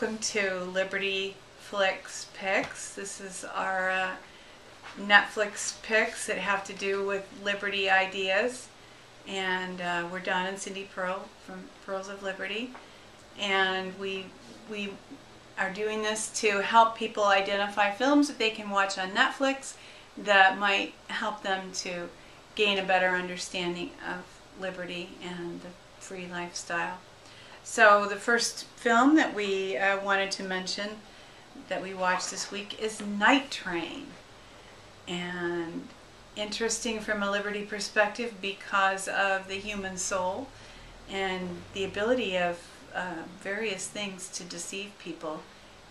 welcome to Liberty Flix Picks. This is our Netflix picks that have to do with Liberty ideas. And we're Don and Cindy Pearl from Pearls of Liberty. And we are doing this to help people identify films that they can watch on Netflix that might help them to gain a better understanding of liberty and the free lifestyle. So the first film that we wanted to mention that we watched this week is Night Train. And interesting from a liberty perspective because of the human soul and the ability of various things to deceive people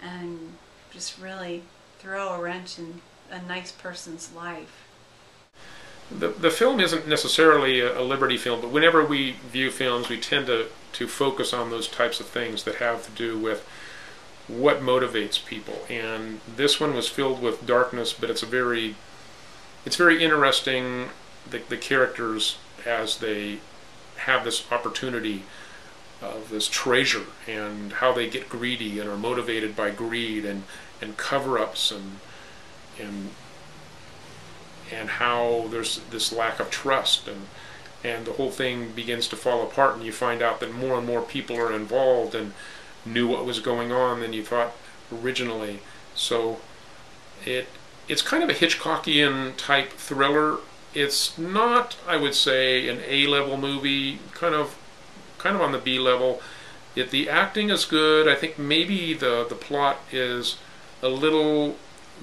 and just really throw a wrench in a nice person's life. The film isn't necessarily a liberty film, but whenever we view films, we tend to focus on those types of things that have to do with what motivates people. And this one was filled with darkness, but it's very interesting, the characters as they have this opportunity of this treasure and how they get greedy and are motivated by greed and cover-ups and how there's this lack of trust and the whole thing begins to fall apart, and you find out that more and more people are involved and knew what was going on than you thought originally. So it's kind of a Hitchcockian type thriller. It's not, I would say, an A-level movie, kind of on the B level. The acting is good. I think maybe the plot is a little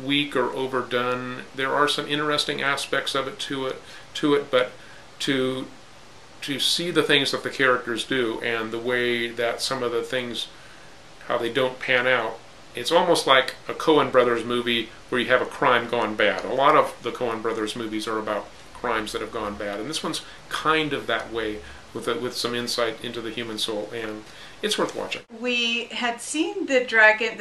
weak or overdone. There are some interesting aspects of it to it, but to see the things that the characters do and the way that some of the things, how they don't pan out, it's almost like a Coen Brothers movie where you have a crime gone bad. A lot of the Coen Brothers movies are about crimes that have gone bad, and this one's kind of that way with some insight into the human soul, and it's worth watching. We had seen the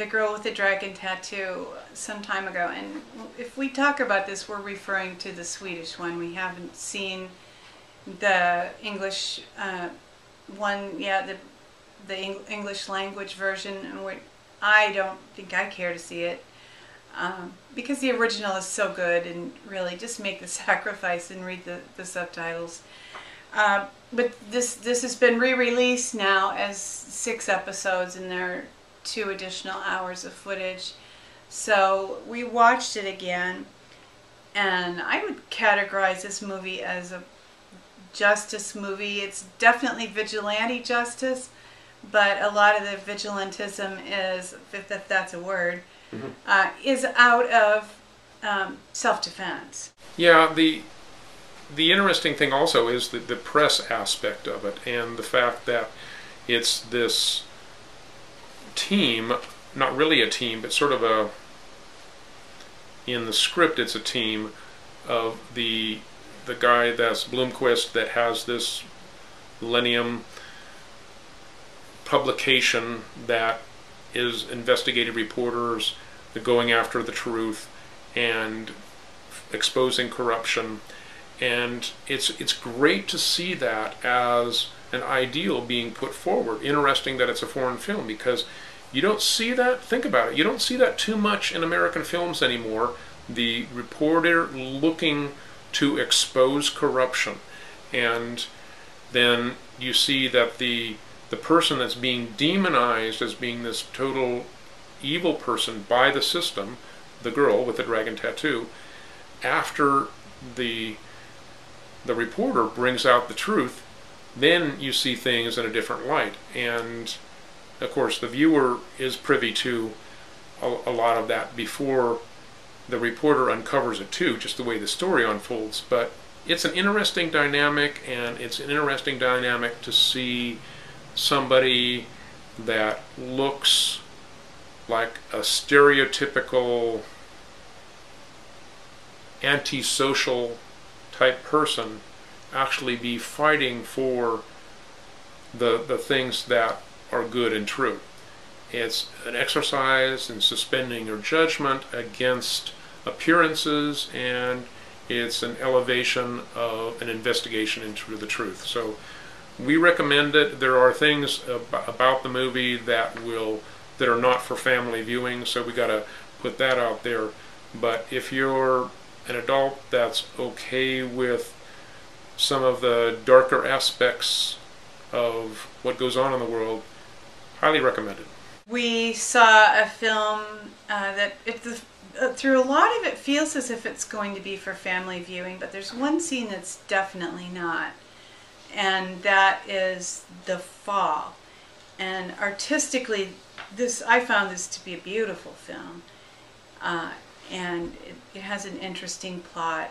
girl with the dragon tattoo some time ago, and if we talk about this, we're referring to the Swedish one. We haven't seen the English one yet, the English language version, and I don't think I care to see it because the original is so good, and really just make the sacrifice and read the subtitles. But this has been re-released now as 6 episodes, and there are 2 additional hours of footage. So we watched it again, and I would categorize this movie as a justice movie. It's definitely vigilante justice, but a lot of the vigilantism is, if that's a word, is out of self-defense. Yeah, the interesting thing also is the press aspect of it, and the fact that it's this team, not really a team, but sort of in the script it's a team of the guy that's Blomquist that has this Millennium publication that is investigative reporters going after the truth and exposing corruption. And it's great to see that as an ideal being put forward. Interesting that it's a foreign film, because you don't see that, think about it, you don't see that too much in American films anymore. The reporter looking to expose corruption, and then you see that the person that's being demonized as being this total evil person by the system, the girl with the dragon tattoo, after the reporter brings out the truth, then you see things in a different light. And of course the viewer is privy to a lot of that before the reporter uncovers it too, just the way the story unfolds. But it's an interesting dynamic, and it's an interesting dynamic to see somebody that looks like a stereotypical antisocial type person actually be fighting for the things that are good and true. It's an exercise in suspending your judgment against appearances, and it's an elevation of an investigation into the truth. So we recommend it. There are things about the movie that will that are not for family viewing, so we got to put that out there. But if you're an adult that's okay with some of the darker aspects of what goes on in the world, highly recommended. We saw a film that through a lot of it feels as if it's going to be for family viewing, but there's one scene that's definitely not, and that is the fall. And artistically, I found this to be a beautiful film, and it has an interesting plot,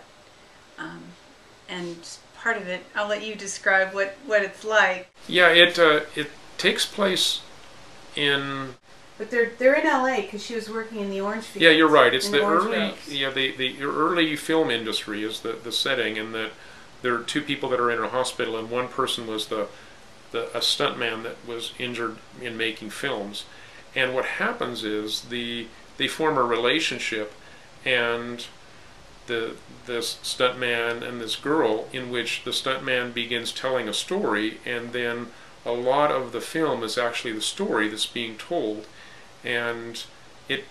and part of it, I'll let you describe what it's like. Yeah, it takes place in... But they're in LA because she was working in the orange fields. Yeah, you're right. It's the early film industry is the setting, and that there are two people that are in a hospital, and one person was a stuntman that was injured in making films. And what happens is they form a relationship, and this stuntman and this girl, in which the stuntman begins telling a story, and then a lot of the film is actually the story that's being told, and it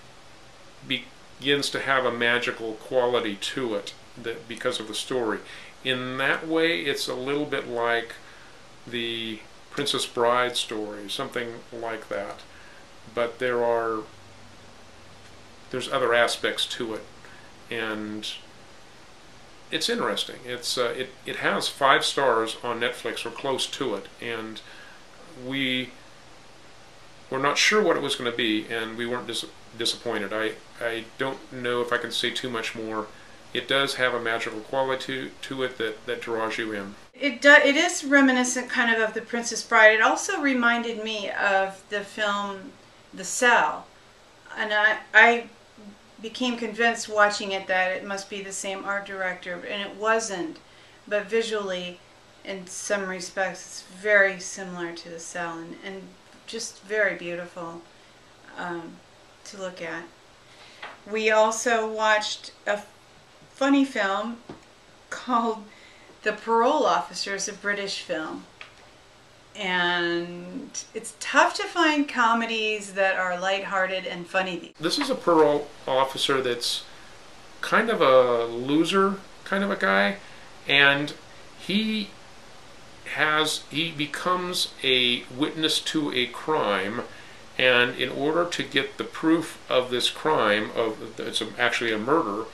begins to have a magical quality to it because of the story. In that way, it's a little bit like the Princess Bride story, something like that. But there's other aspects to it, and it's interesting. It has 5 stars on Netflix, or close to it, and we're not sure what it was going to be, and we weren't disappointed. I don't know if I can say too much more. It does have a magical quality to it that draws you in. It is reminiscent kind of The Princess Bride. It also reminded me of the film The Cell, and I became convinced watching it that it must be the same art director, and it wasn't. But visually, in some respects, it's very similar to The Cell, and just very beautiful to look at. We also watched a funny film called The Parole Officer. It's a British film, and it's tough to find comedies that are lighthearted and funny. This is a parole officer that's kind of a loser kind of a guy, and he becomes a witness to a crime, and in order to get the proof of this crime, it's actually a murder,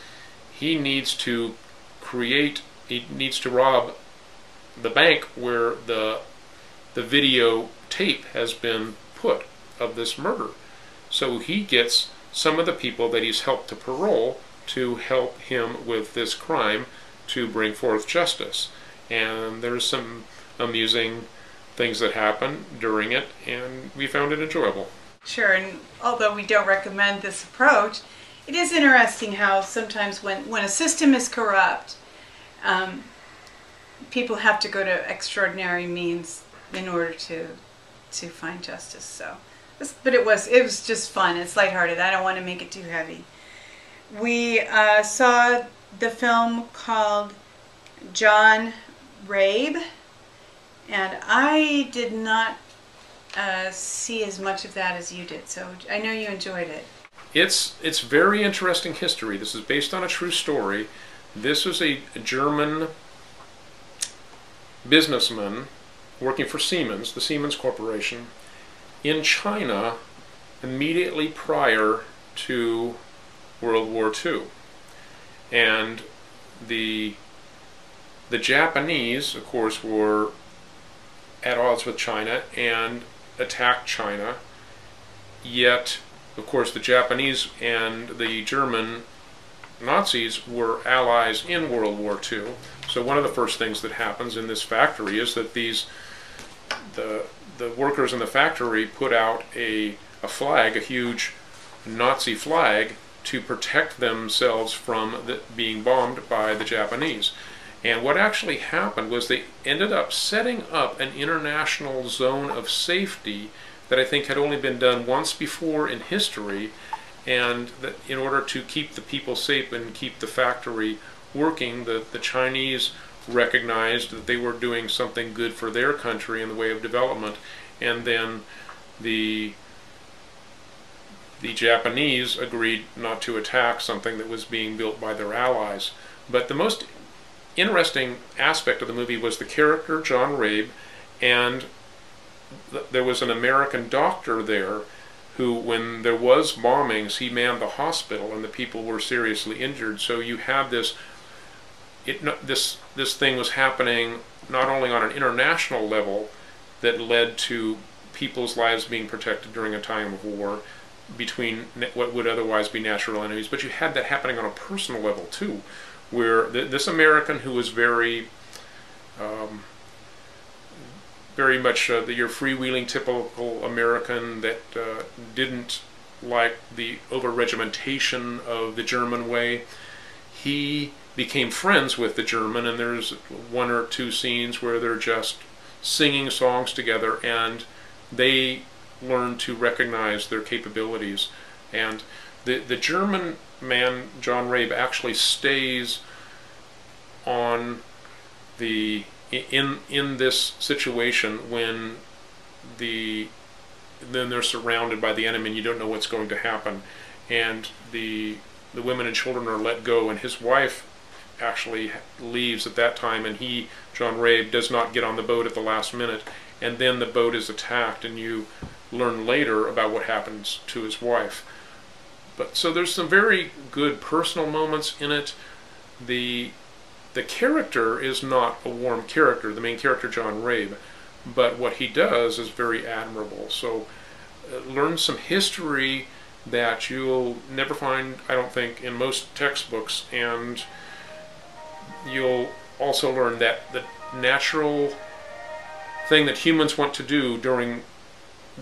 he needs to rob the bank where the video tape has been put of this murder. So he gets some of the people that he's helped to parole to help him with this crime to bring forth justice. And there's some amusing things that happen during it, and we found it enjoyable. Sure, and although we don't recommend this approach, it is interesting how sometimes when a system is corrupt, people have to go to extraordinary means in order to find justice. So, but it was just fun. It's lighthearted. I don't want to make it too heavy. We saw the film called John Rabe, and I did not see as much of that as you did, so I know you enjoyed it. It's very interesting history. This is based on a true story. This was a German businessman working for Siemens, the Siemens Corporation, in China immediately prior to World War II. And the Japanese, of course, were at odds with China and attacked China, yet, of course, the Japanese and the German Nazis were allies in World War II. So one of the first things that happens in this factory is that the workers in the factory put out a flag, a huge Nazi flag, to protect themselves from being bombed by the Japanese. And what actually happened was they ended up setting up an international zone of safety that I think had only been done once before in history, and that in order to keep the people safe and keep the factory working, the Chinese recognized that they were doing something good for their country in the way of development, and then the the Japanese agreed not to attack something that was being built by their allies. But the most interesting aspect of the movie was the character, John Rabe, and there was an American doctor there who, when there was bombings, he manned the hospital and the people were seriously injured. So you had this thing was happening not only on an international level that led to people's lives being protected during a time of war between what would otherwise be natural enemies, but you had that happening on a personal level too, where this American who was very much your freewheeling typical American that didn't like the over-regimentation of the German way, he became friends with the German, and there's one or two scenes where they're just singing songs together, and they learn to recognize their capabilities. And the German man, John Rabe, actually stays on the in this situation when then they're surrounded by the enemy and you don't know what's going to happen, and the women and children are let go, and his wife actually leaves at that time, and he, John Rabe, does not get on the boat at the last minute, and then the boat is attacked, and you learn later about what happens to his wife. But so there's some very good personal moments in it. The character is not a warm character, the main character, John Rabe, but what he does is very admirable. So learn some history that you'll never find, I don't think, in most textbooks, and you'll also learn that the natural thing that humans want to do during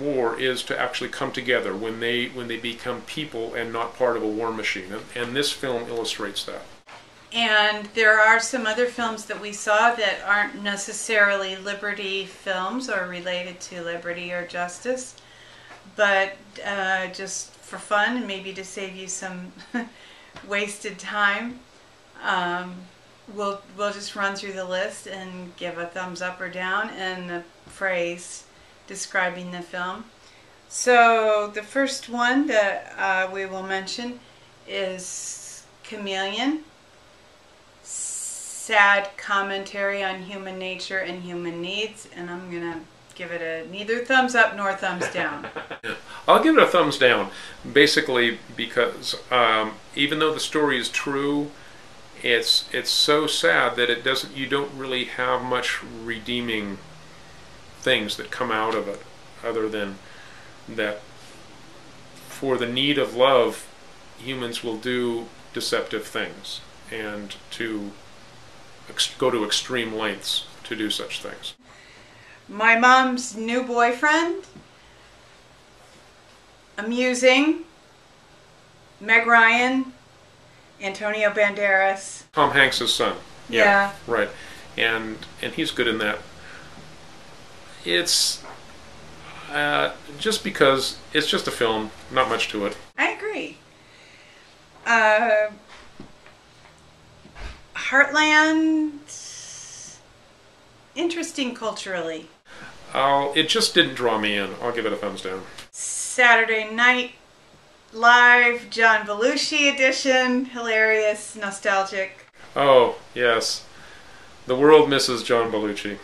war is to actually come together when they become people and not part of a war machine, and this film illustrates that. And there are some other films that we saw that aren't necessarily liberty films or related to liberty or justice, but just for fun and maybe to save you some wasted time, we'll just run through the list and give a thumbs up or down and a phrase describing the film. So the first one that we will mention is Chameleon. Sad commentary on human nature and human needs, and I'm gonna give it a neither thumbs up nor thumbs down. I'll give it a thumbs down, basically because even though the story is true, it's so sad that you don't really have much redeeming things that come out of it, other than that for the need of love, humans will do deceptive things and to go to extreme lengths to do such things. My Mom's New Boyfriend, amusing, Meg Ryan, Antonio Banderas. Tom Hanks' son. Yeah. Right. And he's good in that. It's just because it's just a film, not much to it. I agree. Heartland, interesting culturally. It just didn't draw me in. I'll give it a thumbs down. Saturday Night Live, John Belushi edition, hilarious, nostalgic. Oh, yes. The world misses John Belushi.